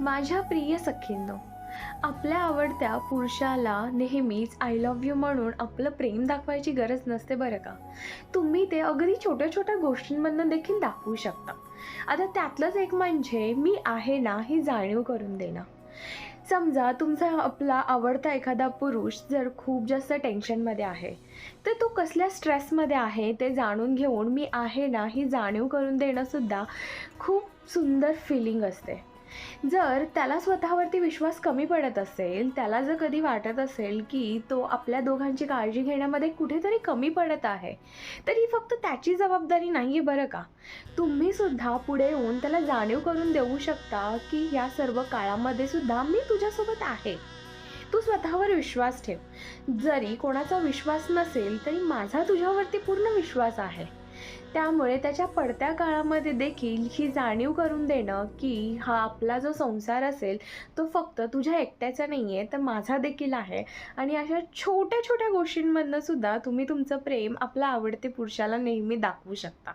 माझ्या प्रिय सखींनो, आपल्या आवडत्या पुरुषाला नेहमीच आय लव्ह यू म्हणून आपलं प्रेम दाखवायची गरज नसते बरं का. तुम्ही ते अगदी छोट्या-छोट्या गोष्टींमधनं देखील दाखवू शकता. आता त्यातलंच एक म्हणजे मी आहे ना, ही जाणीव करून देणं. समजा तुमचा आपला आवडता एखादा पुरुष जर खूप जास्त टेन्शनमध्ये आहे, तर तो कसल्या स्ट्रेसमध्ये आहे ते जाणून घेऊन मी आहे ना, ही जाणीव करून देणंसुद्धा खूप सुंदर फीलिंग असते. जर त्याला स्वतःवरती विश्वास कमी पडत असेल, त्याला जर कधी वाटत असेल, की तो आपल्या दोघांची काळजी घेण्यामध्ये कुठेतरी कमी पडत आहे, तर ही फक्त त्याची जबाबदारी नाही आहे बरं का. तुम्ही सुद्धा पुढे येऊन त्याला जाणीव करून देऊ शकता, की या सर्व काळामध्ये सुद्धा मी तुझ्यासोबत आहे. तू स्वतःवर विश्वास ठेव. जरी कोणाचा विश्वास नसेल, तरी माझा तुझ्यावरती पूर्ण विश्वास आहे. त्यामुळे त्याच्या पडत्या काळामध्ये देखील ही जाणीव करून देणं, की हा आपला जो संसार असेल, तो फक्त तुझ्या एकट्याचा नाही आहे, तर माझा देखील आहे. आणि अशा छोट्या-छोट्या गोष्टींमधनं सुद्धा तुम्ही तुमचं प्रेम आपल्या आवडते पुरुषाला नेहमी दाखवू शकता.